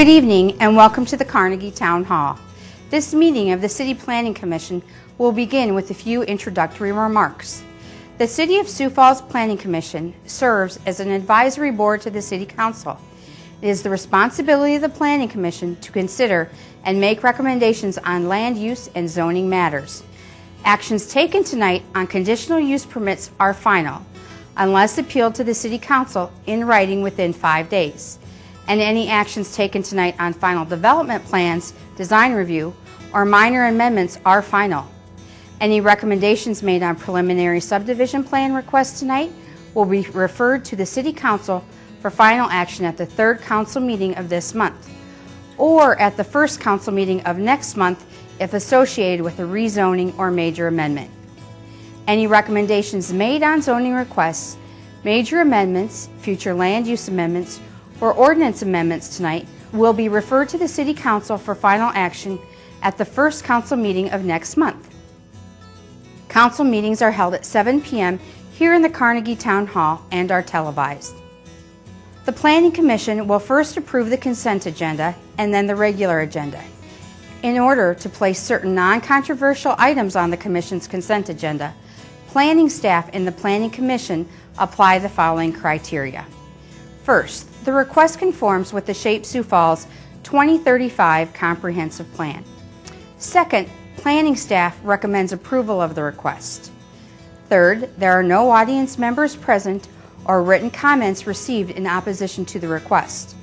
Good evening and welcome to the Carnegie Town Hall. This meeting of the City Planning Commission will begin with a few introductory remarks. The City of Sioux Falls Planning Commission serves as an advisory board to the City Council. It is the responsibility of the Planning Commission to consider and make recommendations on land use and zoning matters. Actions taken tonight on conditional use permits are final, unless appealed to the City Council in writing within 5 days. And any actions taken tonight on final development plans, design review, or minor amendments are final. Any recommendations made on preliminary subdivision plan requests tonight will be referred to the City Council for final action at the third council meeting of this month, or at the first council meeting of next month if associated with a rezoning or major amendment. Any recommendations made on zoning requests, major amendments, future land use amendments, or ordinance amendments tonight will be referred to the City Council for final action at the first council meeting of next month. Council meetings are held at 7 p.m. here in the Carnegie Town Hall and are televised. The Planning Commission will first approve the consent agenda and then the regular agenda. In order to place certain non-controversial items on the Commission's consent agenda, planning staff in the Planning Commission apply the following criteria. First, the request conforms with the Shape Sioux Falls 2035 Comprehensive Plan. Second, planning staff recommends approval of the request. Third, there are no audience members present or written comments received in opposition to the request.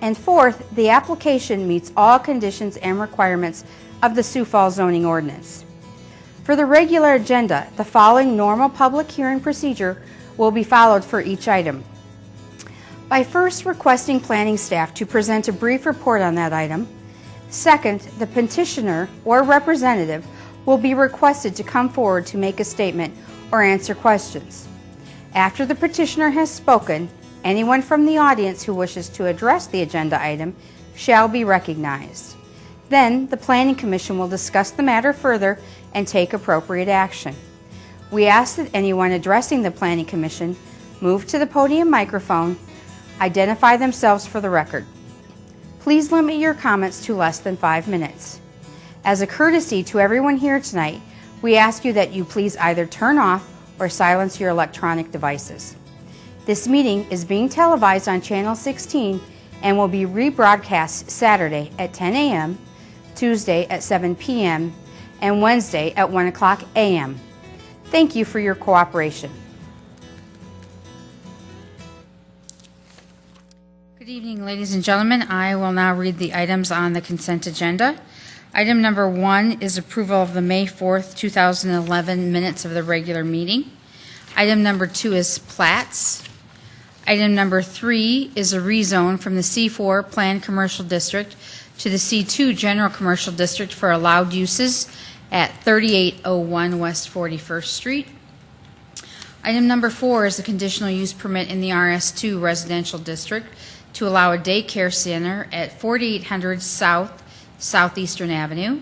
And fourth, the application meets all conditions and requirements of the Sioux Falls zoning ordinance. For the regular agenda, the following normal public hearing procedure will be followed for each item. By first requesting planning staff to present a brief report on that item. Second, the petitioner or representative will be requested to come forward to make a statement or answer questions. After the petitioner has spoken, anyone from the audience who wishes to address the agenda item shall be recognized. Then, the Planning Commission will discuss the matter further and take appropriate action. We ask that anyone addressing the Planning Commission move to the podium microphone, identify themselves for the record. Please limit your comments to less than 5 minutes. As a courtesy to everyone here tonight, we ask you that you please either turn off or silence your electronic devices. This meeting is being televised on Channel 16 and will be rebroadcast Saturday at 10 a.m., Tuesday at 7 p.m., and Wednesday at 1 o'clock a.m. Thank you for your cooperation. Good evening, ladies and gentlemen. I will now read the items on the consent agenda. Item number 1 is approval of the May 4th, 2011 minutes of the regular meeting. Item number 2 is plats. Item number 3 is a rezone from the C4 Planned Commercial District to the C2 General Commercial District for allowed uses at 3801 West 41st Street. Item number 4 is a conditional use permit in the RS2 Residential District to allow a daycare center at 4800 South Southeastern Avenue.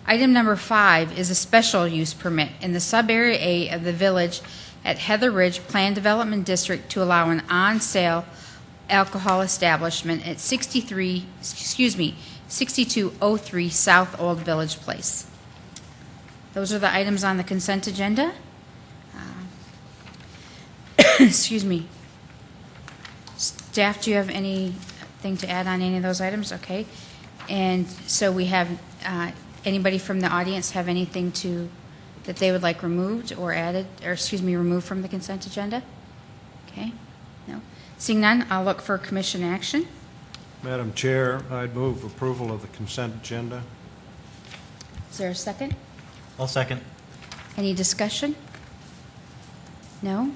Item number 5 is a special use permit in the sub-area A of the village at Heather Ridge Planned Development District to allow an on-sale alcohol establishment at 6203 South Old Village Place. Those are the items on the consent agenda. Excuse me. Staff, do you have anything to add on any of those items? Okay. And so we have, anybody from the audience have anything that they would like removed or added, or removed from the consent agenda? Okay. No. Seeing none, I'll look for commission action. Madam Chair, I'd move approval of the consent agenda. Is there a second? I'll second. Any discussion? No?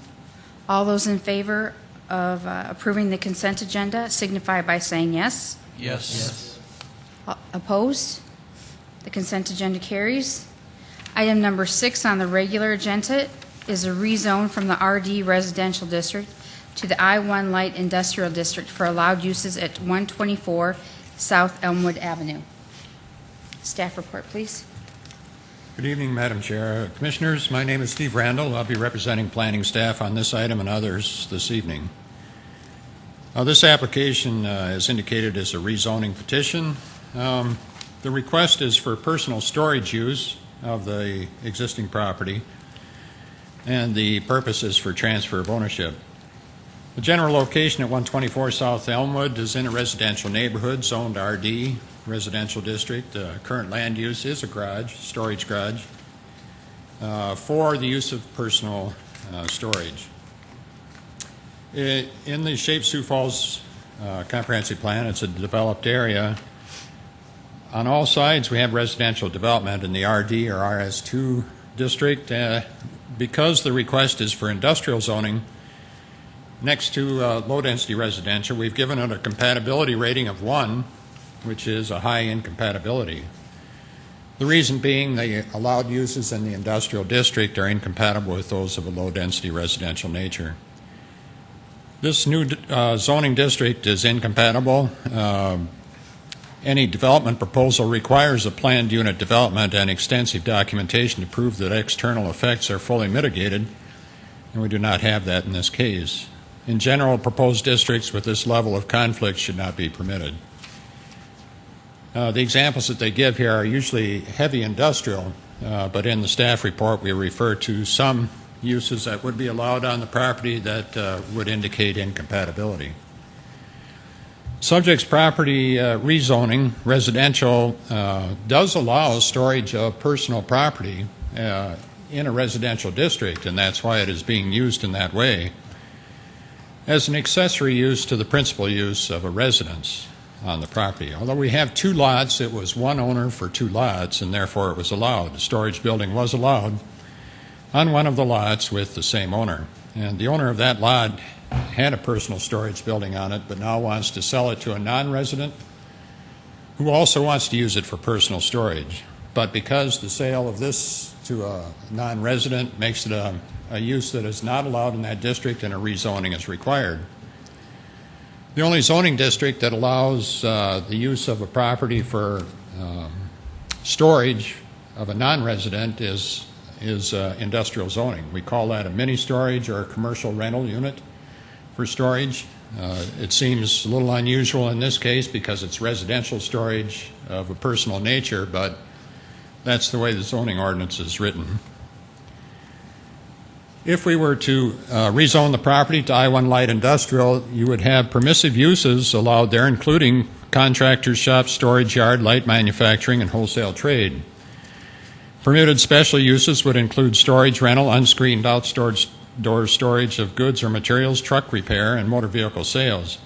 All those in favor of approving the consent agenda signify by saying yes. Yes. Opposed? The consent agenda carries. Item number 6 on the regular agenda is a rezone from the RD Residential District to the I-1 Light Industrial District for allowed uses at 124 South Elmwood Avenue. Staff report, please. Good evening, Madam Chair. Commissioners, my name is Steve Randall. I'll be representing planning staff on this item and others this evening. This application, as indicated, is a rezoning petition. The request is for personal storage use of the existing property, and the purpose is for transfer of ownership. The general location at 124 South Elmwood is in a residential neighborhood zoned RD, residential district. Current land use is a garage, storage garage, for the use of personal storage. In the Sioux Falls comprehensive plan, it's a developed area. On all sides, we have residential development in the RD or RS2 district. Because the request is for industrial zoning, next to low-density residential, we've given it a compatibility rating of 1, which is a high incompatibility. The reason being the allowed uses in the industrial district are incompatible with those of a low-density residential nature. This new zoning district is incompatible. Any development proposal requires a planned unit development and extensive documentation to prove that external effects are fully mitigated, and we do not have that in this case. In general, proposed districts with this level of conflict should not be permitted. The examples that they give here are usually heavy industrial, but in the staff report we refer to some uses that would be allowed on the property that would indicate incompatibility. Subject's property rezoning, residential, does allow storage of personal property in a residential district, and that's why it is being used in that way, as an accessory use to the principal use of a residence on the property. Although we have 2 lots, it was one owner for 2 lots, and therefore it was allowed. A storage building was allowed on one of the lots with the same owner. And the owner of that lot had a personal storage building on it, but now wants to sell it to a non-resident who also wants to use it for personal storage. But because the sale of this to a non-resident makes it a use that is not allowed in that district, and a rezoning is required. The only zoning district that allows the use of a property for storage of a non-resident is industrial zoning. We call that a mini storage or a commercial rental unit for storage. It seems a little unusual in this case because it's residential storage of a personal nature, but that's the way the zoning ordinance is written. If we were to rezone the property to I-1 light industrial, you would have permissive uses allowed there, including contractors' shops, storage yard, light manufacturing, and wholesale trade. Permitted special uses would include storage rental, unscreened outdoor storage of goods or materials, truck repair, and motor vehicle sales.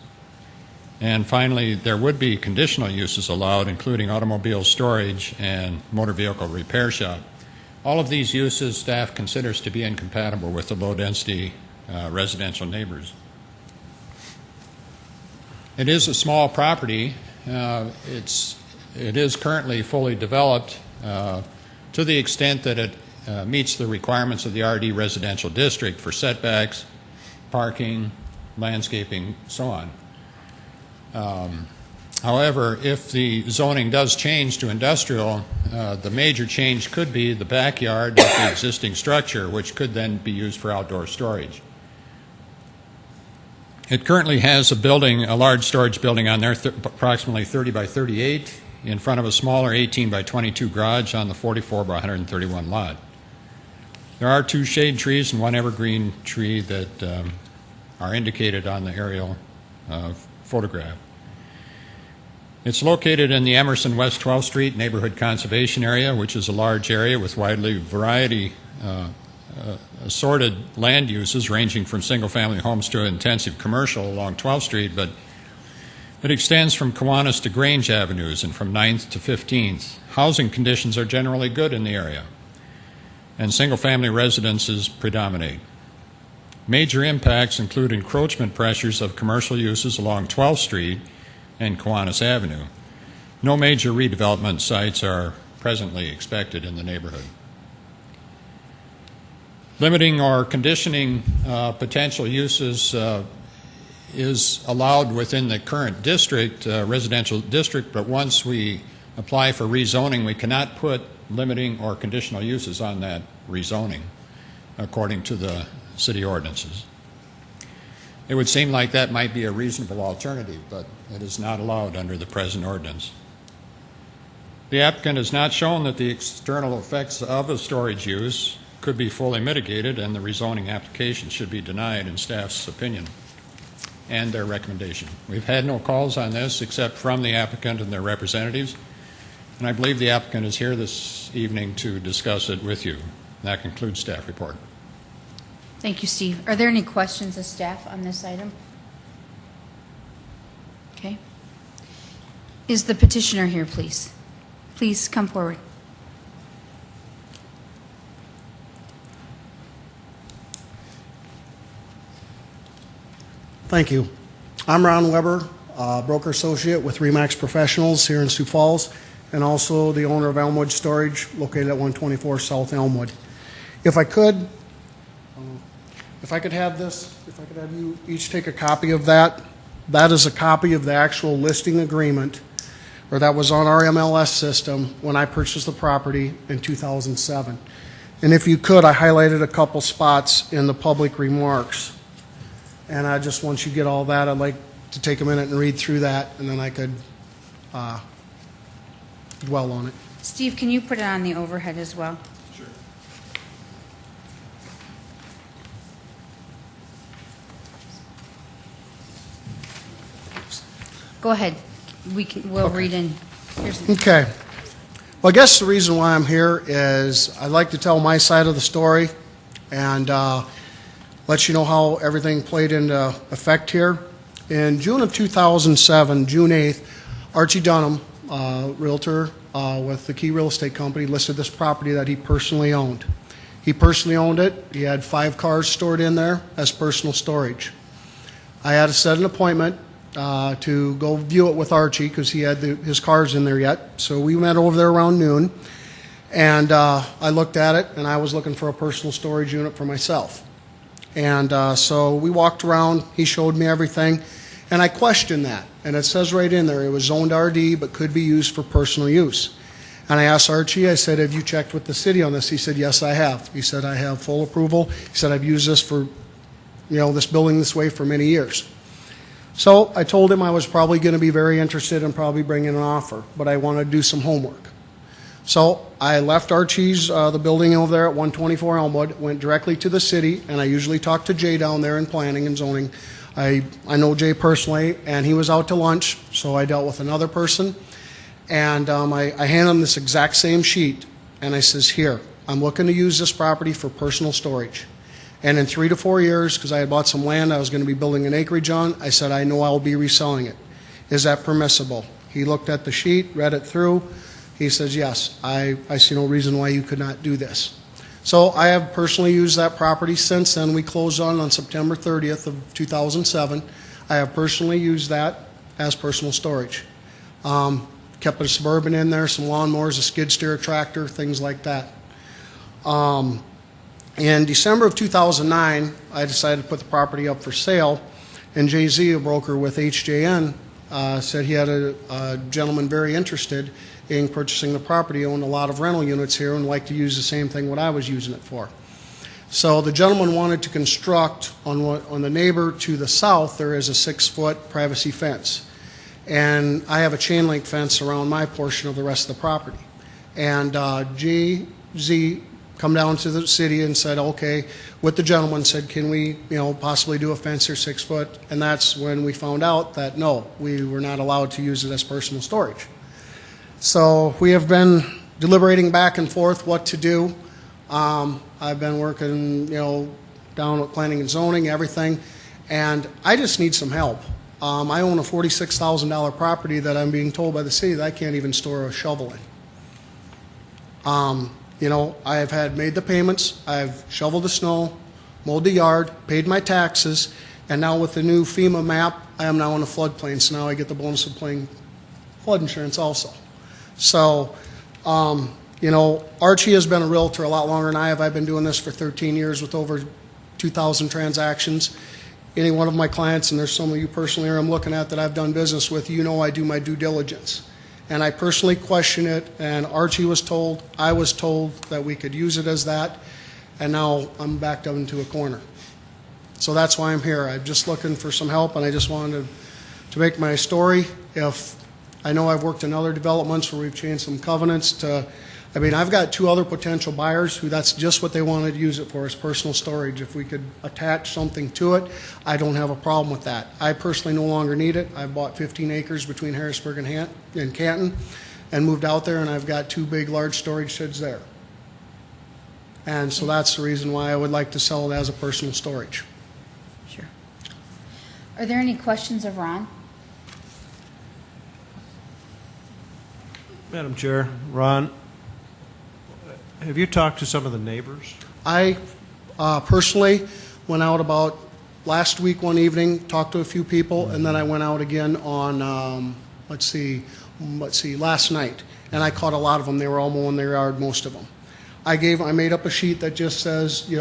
And finally, there would be conditional uses allowed, including automobile storage and motor vehicle repair shop. All of these uses staff considers to be incompatible with the low-density residential neighbors. It is a small property. It is currently fully developed to the extent that it meets the requirements of the RD residential district for setbacks, parking, landscaping, so on. However, if the zoning does change to industrial, the major change could be the backyard of the existing structure, which could then be used for outdoor storage. It currently has a large storage building on there, approximately 30 by 38, in front of a smaller 18 by 22 garage on the 44 by 131 lot. There are 2 shade trees and 1 evergreen tree that are indicated on the aerial photograph. It's located in the Emerson West 12th Street neighborhood conservation area, which is a large area with widely assorted land uses ranging from single-family homes to intensive commercial along 12th Street, but it extends from Kiwanis to Grange Avenues and from 9th to 15th. Housing conditions are generally good in the area, and single-family residences predominate. Major impacts include encroachment pressures of commercial uses along 12th Street and Kiwanis Avenue. No major redevelopment sites are presently expected in the neighborhood. Limiting or conditioning potential uses is allowed within the current district, residential district, but once we apply for rezoning, we cannot put limiting or conditional uses on that rezoning according to the city ordinances. It would seem like that might be a reasonable alternative, but it is not allowed under the present ordinance. The applicant has not shown that the external effects of a storage use could be fully mitigated, and the rezoning application should be denied in staff's opinion and their recommendation. We've had no calls on this except from the applicant and their representatives, and I believe the applicant is here this evening to discuss it with you. That concludes staff report. Thank you, Steve. Are there any questions of staff on this item? Okay. Is the petitioner here, please? Please come forward. Thank you. I'm Ron Weber, broker associate with Remax Professionals here in Sioux Falls, and also the owner of Elmwood Storage, located at 124 South Elmwood. If I could have this, if I could have you each take a copy of that. That is a copy of the actual listing agreement, or that was on our MLS system when I purchased the property in 2007. And if you could, I highlighted a couple spots in the public remarks. And I just, once you get all that, I'd like to take a minute and read through that, and then I could dwell on it. Steve, can you put it on the overhead as well? Sure. Go ahead. We'll read in. Okay. Well, I guess the reason why I'm here is I'd like to tell my side of the story and let you know how everything played into effect here. In June of 2007, June 8th, Archie Dunham, realtor with the Key Real Estate Company, listed this property that he personally owned. He personally owned it. He had 5 cars stored in there as personal storage. I had to set an appointment to go view it with Archie because he had his cars in there yet. So we met over there around noon, and I looked at it, and I was looking for a personal storage unit for myself. And so we walked around. He showed me everything, and I questioned that. And it says right in there it was zoned RD but could be used for personal use. And I asked Archie, I said, have you checked with the city on this? He said, yes, I have. He said, I have full approval. He said, I've used this for, this building this way for many years. So I told him I was probably going to be very interested in probably bringing an offer, but I wanted to do some homework. So I left Archie's, the building over there at 124 Elmwood, went directly to the city, and I usually talk to Jay down there in planning and zoning. I know Jay personally, and he was out to lunch, so I dealt with another person. And I handed him this exact same sheet, and I says, here, I'm looking to use this property for personal storage. And in 3 to 4 years, because I had bought some land I was going to be building an acreage on, I said, I know I'll be reselling it. Is that permissible? He looked at the sheet, read it through. He says, yes, I see no reason why you could not do this. So I have personally used that property since then. We closed on September 30th of 2007. I have personally used that as personal storage. Kept a Suburban in there, some lawnmowers, a skid steer tractor, things like that. In December of 2009, I decided to put the property up for sale, and Jay-Z, a broker with HJN, said he had a gentleman very interested in purchasing the property, owned a lot of rental units here, and liked to use the same thing what I was using it for. So the gentleman wanted to construct on the neighbor to the south. There is a 6-foot privacy fence, and I have a chain link fence around my portion of the rest of the property. And Jay-Z come down to the city and said, okay, with the gentleman, said, can we, possibly do a fence here 6 foot? And that's when we found out that no, we were not allowed to use it as personal storage. So we have been deliberating back and forth what to do. I've been working, down with planning and zoning, everything, and I just need some help. I own a $46,000 property that I'm being told by the city that I can't even store a shovel in. I have made the payments, I've shoveled the snow, mowed the yard, paid my taxes, and now with the new FEMA map, I am now in a floodplain, so now I get the bonus of paying flood insurance also. So, Archie has been a realtor a lot longer than I have. I've been doing this for 13 years with over 2,000 transactions. Any one of my clients, and there's some of you personally here I'm looking at that I've done business with, I do my due diligence. And I personally question it, and Archie was told, I was told that we could use it as that, and now I'm backed up into a corner. So that's why I'm here. I'm just looking for some help, and I just wanted to make my story. If I know I've worked in other developments where we've changed some covenants to, I mean, I've got 2 other potential buyers who that's just what they wanted to use it for, is personal storage. If we could attach something to it, I don't have a problem with that. I personally no longer need it. I've bought 15 acres between Harrisburg and Canton and moved out there, and I've got 2 big, large storage sheds there. And so that's the reason why I would like to sell it as a personal storage. Sure. Are there any questions of Ron? Madam Chair, Ron, have you talked to some of the neighbors? I personally went out about last week one evening, talked to a few people, and then I went out again on, last night. And I caught a lot of them. They were all mowing their yard, most of them. I made up a sheet that just says,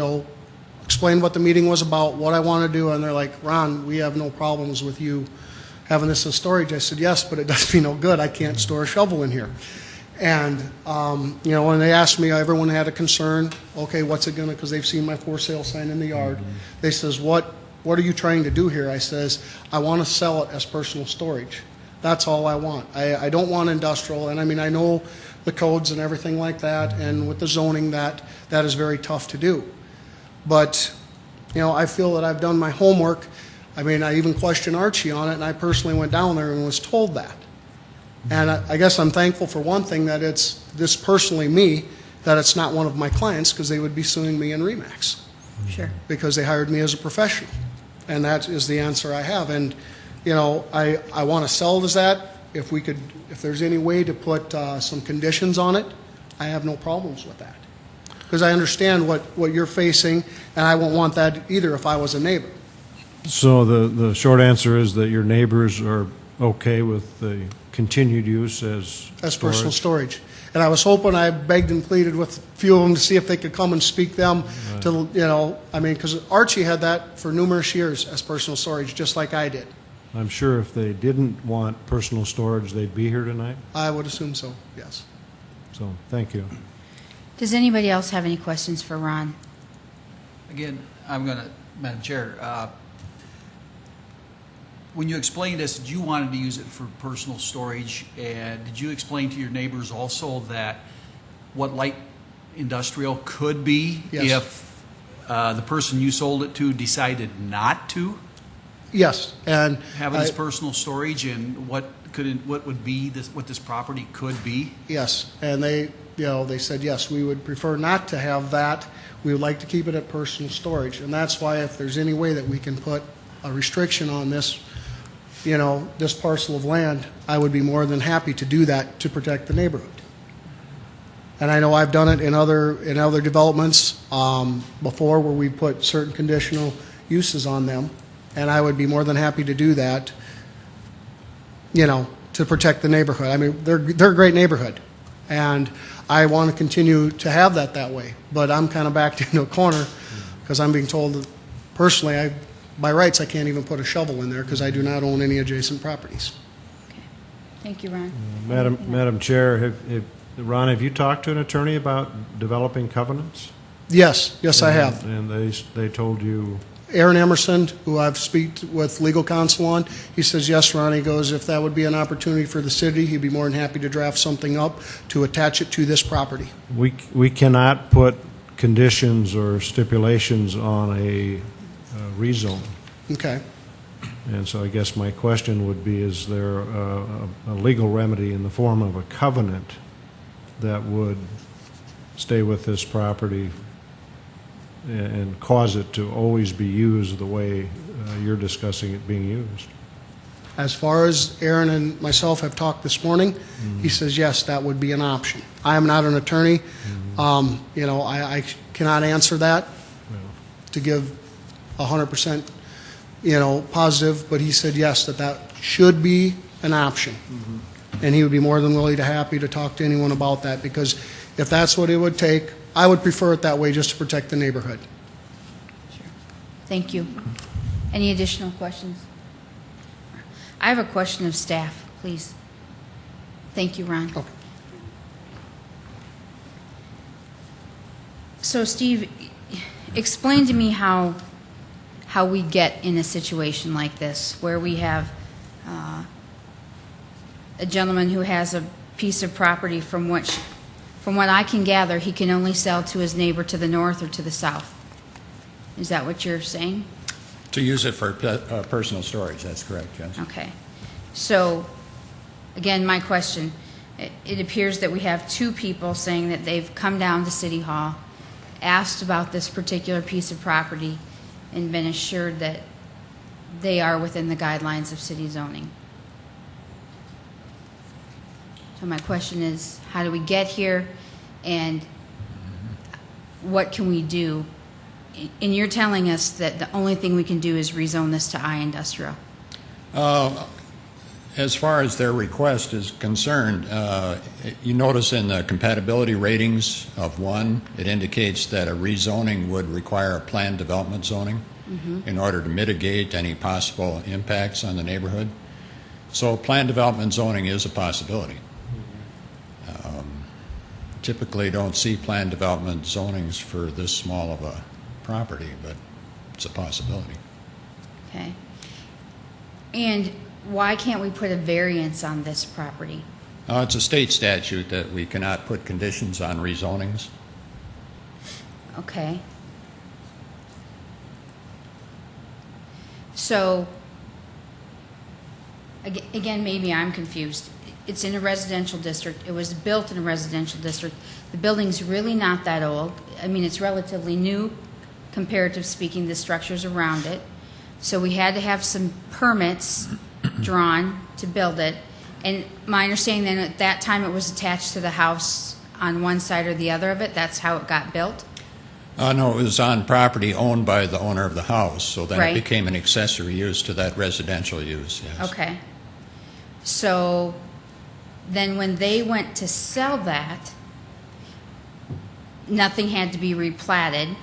explain what the meeting was about, what I want to do, and they're like, Ron, we have no problems with you having this as storage. I said, yes, but it does me no good. I can't store a shovel in here. And, when they asked me, everyone had a concern, okay, what's it going to, because they've seen my for sale sign in the yard. They says, what are you trying to do here? I says, I want to sell it as personal storage. That's all I want. I don't want industrial, and I mean, I know the codes and everything like that, and with the zoning, that is very tough to do. But, I feel that I've done my homework. I mean, I even questioned Archie on it, and I personally went down there and was told that. And I guess I'm thankful for one thing, that it's this personally me, that it's not one of my clients, because they would be suing me in RE/MAX. Sure. Because they hired me as a professional. And that is the answer I have. And, I want to sell it as that. If there's any way to put some conditions on it, I have no problems with that. Because I understand what you're facing, and I won't want that either if I was a neighbor. So the short answer is that your neighbors are okay with the continued use as Personal storage. And I was hoping, I begged and pleaded with a few of them to see if they could come and speak them to, because Archie had that for numerous years as personal storage, just like I did. I'm sure if they didn't want personal storage, they'd be here tonight. I would assume so, yes. So, thank you. Does anybody else have any questions for Ron? Again, Madam Chair, when you explained this, you wanted to use it for personal storage, and did you explain to your neighbors also that what light industrial could be if the person you sold it to decided not to Yes, and have it as personal storage, and what would be what this property could be? yes, and they said yes, we would prefer not to have that. We would like to keep it at personal storage, and that's why if there's any way that we can put a restriction on this, this parcel of land, I would be more than happy to do that to protect the neighborhood. And I know I've done it in other developments before, where we put certain conditional uses on them, and I would be more than happy to do that, to protect the neighborhood. I mean, they're a great neighborhood, and I want to continue to have that way. But I'm kind of backed into a corner because I'm being told that personally, by rights, I can't even put a shovel in there because I do not own any adjacent properties. Okay. Thank you, Ron. Madam Chair, Ron, have you talked to an attorney about developing covenants? Yes, I have. And they told you? Aaron Emerson, who I've speak with legal counsel on, he says, yes, Ron, he goes, if that would be an opportunity for the city, he'd be more than happy to draft something up to attach it to this property. We cannot put conditions or stipulations on a rezone. Okay. And so I guess my question would be, is there a legal remedy in the form of a covenant that would stay with this property and cause it to always be used the way you're discussing it being used? As far as Aaron and myself have talked this morning, he says, yes, that would be an option. I am not an attorney. I cannot answer that to give 100%, positive, but he said, yes, that should be an option. And he would be more than happy to talk to anyone about that, because if that's what it would take, I would prefer it that way, just to protect the neighborhood. Sure. Thank you. Any additional questions? I have a question of staff, please. Thank you, Ron. Okay. So, Steve, explain to me how how we get in a situation like this, where we have a gentleman who has a piece of property from what I can gather, he can only sell to his neighbor to the north or to the south. Is that what you're saying? To use it for personal storage, that's correct, yes. Okay. So, again, my question, it appears that we have two people saying that they've come down to City Hall, asked about this particular piece of property, and been assured that they are within the guidelines of city zoning. So my question is, how do we get here, and what can we do? And you're telling us that the only thing we can do is rezone this to I industrial. As far as their request is concerned, you notice in the compatibility ratings of 1, it indicates that a rezoning would require a planned development zoning in order to mitigate any possible impacts on the neighborhood. So planned development zoning is a possibility. Typically don't see planned development zonings for this small of a property, but it's a possibility. Okay. And why can't we put a variance on this property? It's a state statute that we cannot put conditions on rezonings. Okay. So, again, maybe I'm confused. It's in a residential district. It was built in a residential district. The building's really not that old. I mean, it's relatively new, comparative speaking, the structures around it. So we had to have some permits drawn to build it. And my understanding then at that time it was attached to the house on one side or the other of it. That's how it got built? No, it was on property owned by the owner of the house, so then Right. it became an accessory use to that residential use, yes. Okay. So then when they went to sell that, nothing had to be replatted.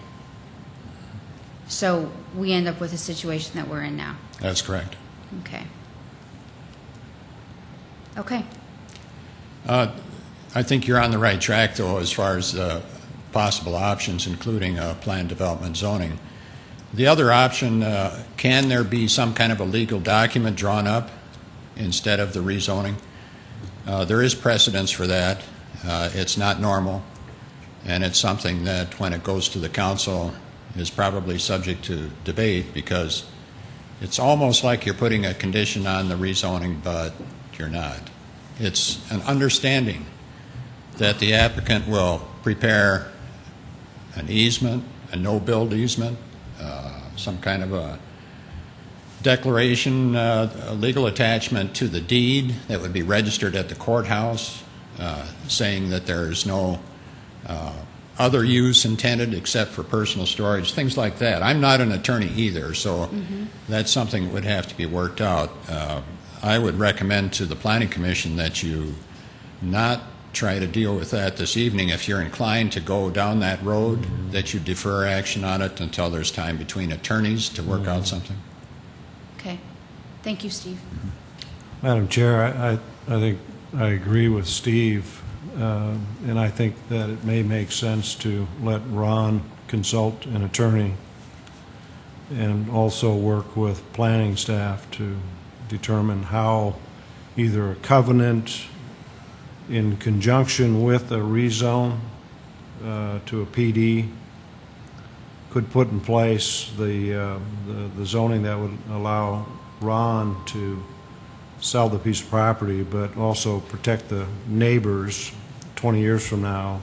So we end up with a situation that we're in now. That's correct. Okay. Okay. I think you're on the right track, though, as far as possible options, including planned development zoning. The other option, can there be some kind of a legal document drawn up instead of the rezoning? There is precedence for that. It's not normal, and it's something that when it goes to the council is probably subject to debate, because it's almost like you're putting a condition on the rezoning, but you're not. It's an understanding that the applicant will prepare an easement, a no-build easement, some kind of a declaration, a legal attachment to the deed that would be registered at the courthouse, saying that there is no other use intended except for personal storage, things like that. I'm not an attorney either, so that's something that would have to be worked out. I would recommend to the Planning Commission that you not try to deal with that this evening. If you're inclined to go down that road, that you defer action on it until there's time between attorneys to work out something. Okay. Thank you, Steve. Madam Chair, I think I agree with Steve, and I think that it may make sense to let Ron consult an attorney and also work with planning staff to determine how either a covenant in conjunction with a rezone to a PD could put in place the zoning that would allow Ron to sell the piece of property, but also protect the neighbors 20 years from now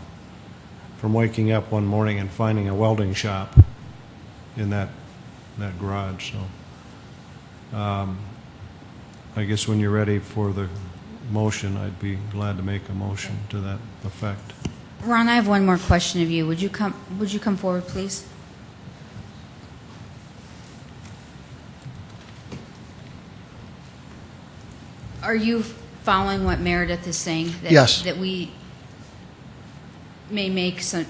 from waking up one morning and finding a welding shop in that garage. So I guess when you're ready for the motion, I'd be glad to make a motion to that effect. Ron, I have one more question of you. Would you come forward, please? Are you following what Meredith is saying? That, Yes. That we may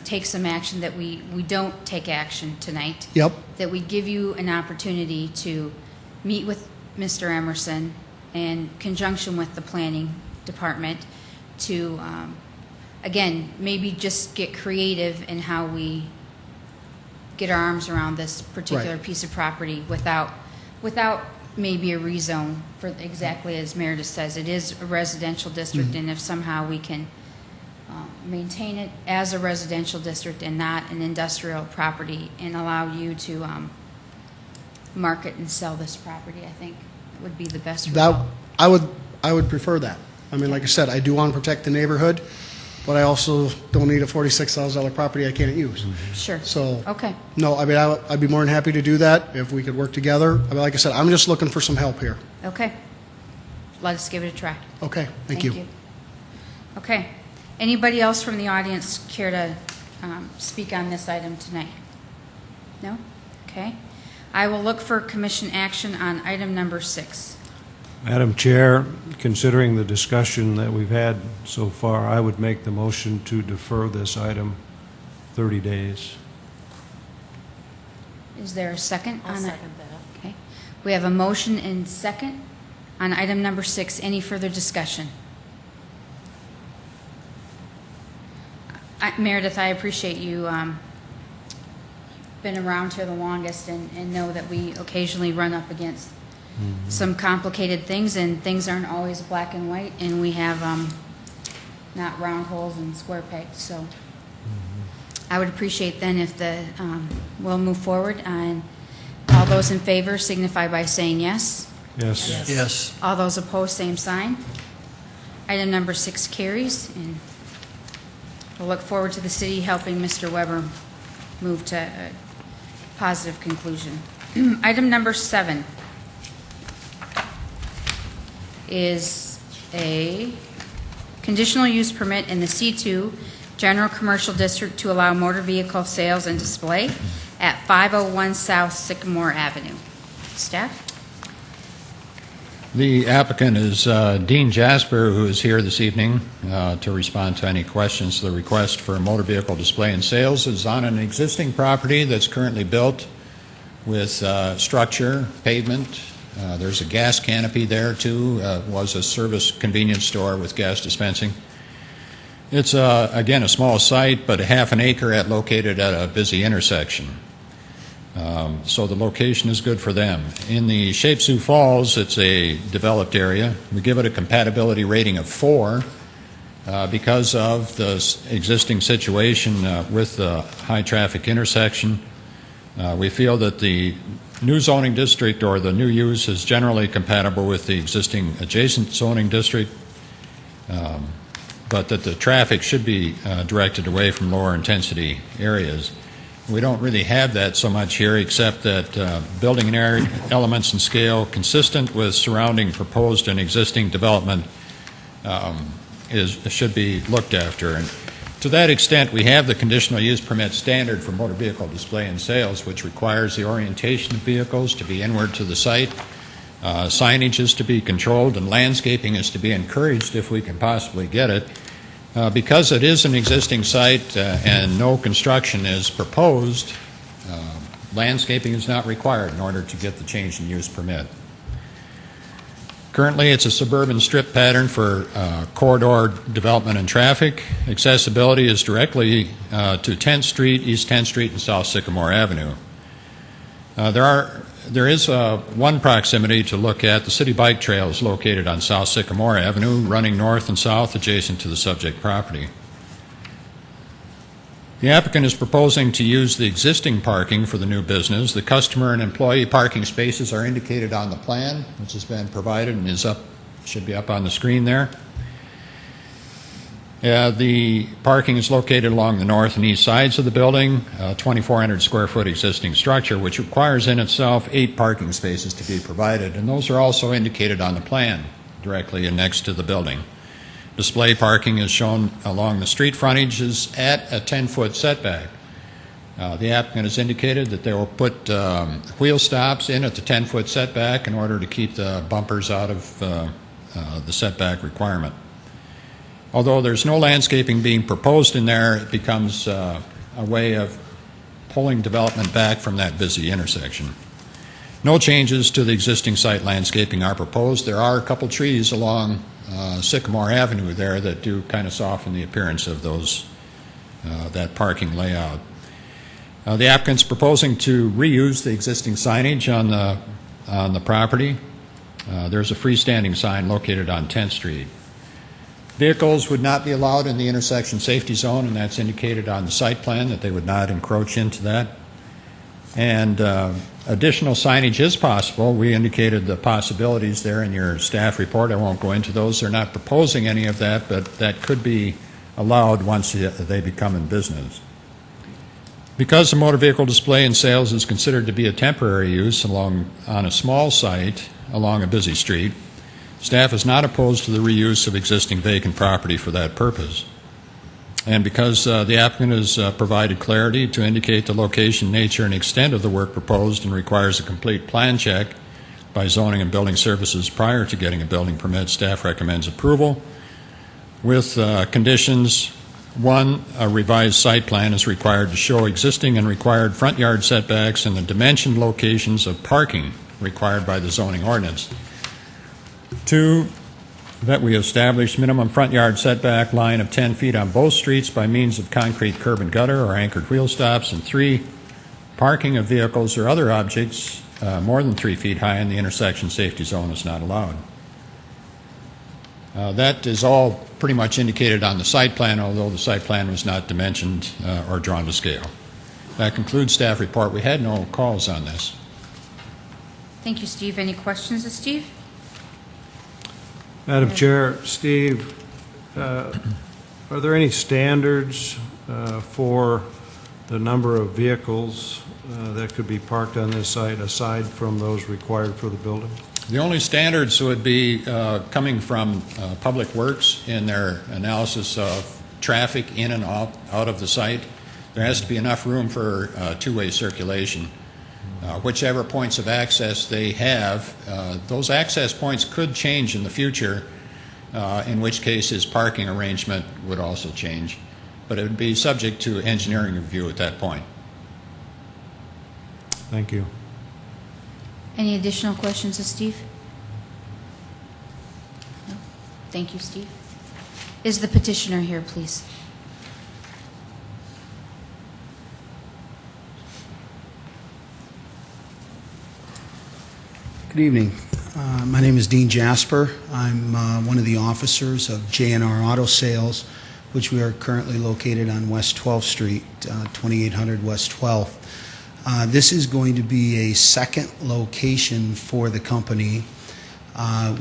take some action, that we don't take action tonight. Yep. That we give you an opportunity to meet with Mr. Emerson in conjunction with the planning department to, again, maybe just get creative in how we get our arms around this particular Right. piece of property without maybe a rezone, for exactly as Meredith says. It is a residential district, and if somehow we can maintain it as a residential district and not an industrial property, and allow you to market and sell this property, I think would be the best result. That, I would prefer that. I mean, like I said, I do want to protect the neighborhood, but I also don't need a $46,000 property I can't use. Sure. So, Okay. no, I mean, I'd be more than happy to do that if we could work together. I mean, like I said, I'm just looking for some help here. Okay. Let us give it a try. Okay, thank you. Okay. Anybody else from the audience care to speak on this item tonight? No? Okay. I will look for commission action on item number 6. Madam Chair, considering the discussion that we've had so far, I would make the motion to defer this item 30 days. Is there a second I'll on that? second that. Okay. We have a motion and second on item number 6. Any further discussion? Meredith, I appreciate you been around here the longest and know that we occasionally run up against some complicated things, and things aren't always black and white, and we have not round holes and square pegs. So I would appreciate then if we'll move forward, and all those in favor signify by saying yes. Yes. Yes. All those opposed, same sign. Item number 6 carries, and we'll look forward to the city helping Mr. Weber move to a positive conclusion. Item number 7 is a conditional use permit in the C2 General Commercial District to allow motor vehicle sales and display at 501 South Sycamore Avenue. Staff? The applicant is Dean Jasper, who is here this evening to respond to any questions. The request for a motor vehicle display and sales is on an existing property that's currently built with structure, pavement. There's a gas canopy there, too. Was a service convenience store with gas dispensing. It's, again, a small site, but a half an acre located at a busy intersection. So the location is good for them. In the Sioux Falls, it's a developed area. We give it a compatibility rating of 4 because of the existing situation with the high traffic intersection. We feel that the new zoning district or the new use is generally compatible with the existing adjacent zoning district, but that the traffic should be directed away from lower intensity areas. We don't really have that so much here, except that building elements and scale consistent with surrounding proposed and existing development should be looked after. And to that extent, we have the conditional use permit standard for motor vehicle display and sales, which requires the orientation of vehicles to be inward to the site. Signage is to be controlled, and landscaping is to be encouraged if we can possibly get it. Because it is an existing site and no construction is proposed, landscaping is not required in order to get the change in use permit. Currently, it's a suburban strip pattern for corridor development and traffic. Accessibility is directly to 10th Street, East 10th Street, and South Sycamore Avenue. There is one proximity to look at. The city bike trail is located on South Sycamore Avenue, running north and south adjacent to the subject property. The applicant is proposing to use the existing parking for the new business. The customer and employee parking spaces are indicated on the plan, which has been provided and should be up on the screen there. The parking is located along the north and east sides of the building, 2,400 square foot existing structure, which requires in itself 8 parking spaces to be provided, and those are also indicated on the plan directly and next to the building. Display parking is shown along the street frontages at a 10-foot setback. The applicant has indicated that they will put wheel stops in at the 10-foot setback in order to keep the bumpers out of the setback requirement. Although there's no landscaping being proposed in there, it becomes a way of pulling development back from that busy intersection. No changes to the existing site landscaping are proposed. There are a couple trees along Sycamore Avenue there that do kind of soften the appearance of that parking layout. The applicant's proposing to reuse the existing signage on the property. There's a freestanding sign located on 10th Street. Vehicles would not be allowed in the intersection safety zone, and that's indicated on the site plan that they would not encroach into that. And additional signage is possible. We indicated the possibilities there in your staff report. I won't go into those. They're not proposing any of that, but that could be allowed once they become in business. Because the motor vehicle display and sales is considered to be a temporary use on a small site along a busy street, staff is not opposed to the reuse of existing vacant property for that purpose. And because the applicant has provided clarity to indicate the location, nature, and extent of the work proposed and requires a complete plan check by zoning and building services prior to getting a building permit, staff recommends approval with conditions. 1, a revised site plan is required to show existing and required front yard setbacks and the dimensioned locations of parking required by the zoning ordinance. 2, that we establish minimum front yard setback line of 10 feet on both streets by means of concrete curb and gutter or anchored wheel stops. And 3, parking of vehicles or other objects more than 3 feet high in the intersection safety zone is not allowed. That is all pretty much indicated on the site plan, although the site plan was not dimensioned or drawn to scale. That concludes staff report. We had no calls on this. Thank you, Steve. Any questions of Steve? Madam Chair, Steve, are there any standards for the number of vehicles that could be parked on this site aside from those required for the building? The only standards would be coming from Public Works in their analysis of traffic in and out of the site. There has to be enough room for two-way circulation. Whichever points of access they have, those access points could change in the future, in which case his parking arrangement would also change. But it would be subject to engineering review at that point. Thank you. Any additional questions of Steve? No? Thank you, Steve. Is the petitioner here, please? Good evening. My name is Dean Jasper. I'm one of the officers of J&R Auto Sales, which we are currently located on West 12th Street, 2800 West 12th. This is going to be a second location for the company.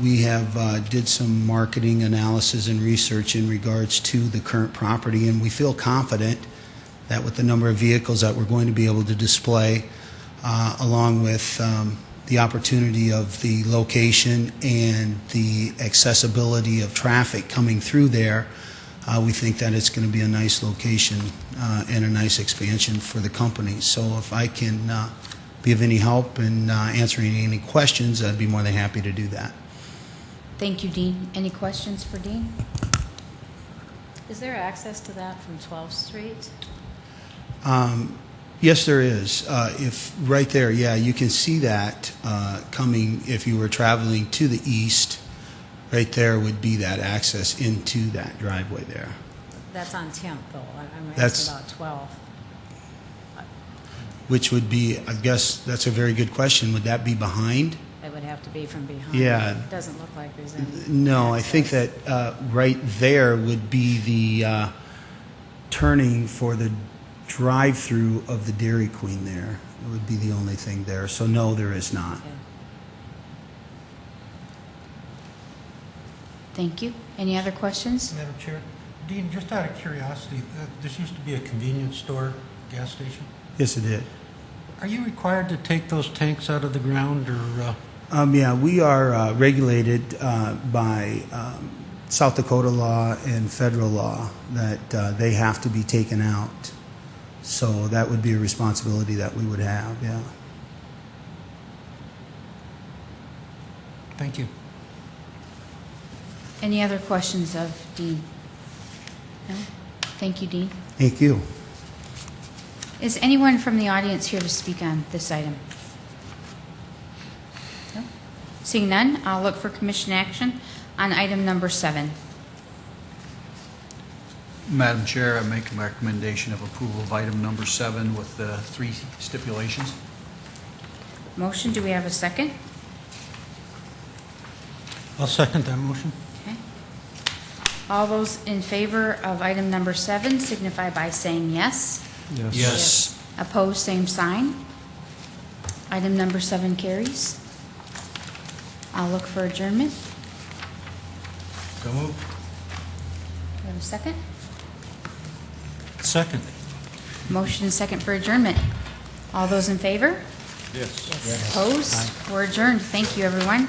We have did some marketing analysis and research in regards to the current property, and we feel confident that with the number of vehicles that we're going to be able to display, along with the opportunity of the location and the accessibility of traffic coming through there, we think that it's going to be a nice location and a nice expansion for the company. So if I can be of any help in answering any questions, I'd be more than happy to do that. Thank you, Dean. Any questions for Dean? Is there access to that from 12th Street? Yes, there is. If right there, yeah, you can see that coming if you were traveling to the east. Right there would be that access into that driveway there. That's on 10th, though. I'm That's- asking about 12th. Which would be, I guess, that's a very good question. Would that be behind? It would have to be from behind. Yeah. It doesn't look like there's any. No, I think access. that right there would be the turning for the drive-through of the Dairy Queen there. It would be the only thing there. So no, there is not. Okay. Thank you. Any other questions? Madam Chair, Dean, just out of curiosity, this used to be a convenience store, gas station. Yes, it did. Are you required to take those tanks out of the ground, or? Yeah, we are regulated by South Dakota law and federal law that they have to be taken out. So that would be a responsibility that we would have, yeah. Thank you. Any other questions of Dean? No? Thank you, Dean. Thank you. Is anyone from the audience here to speak on this item? No? Seeing none, I'll look for commission action on item number 7. Madam Chair, I make a recommendation of approval of item number 7 with the 3 stipulations. Motion, do we have a second? I'll second that motion. Okay. All those in favor of item number 7 signify by saying yes. Yes. Opposed, same sign. Item number 7 carries. I'll look for adjournment. So moved. Do we have a second? Second. Motion and second for adjournment. All those in favor? Yes. Opposed? We're adjourned. Thank you, everyone.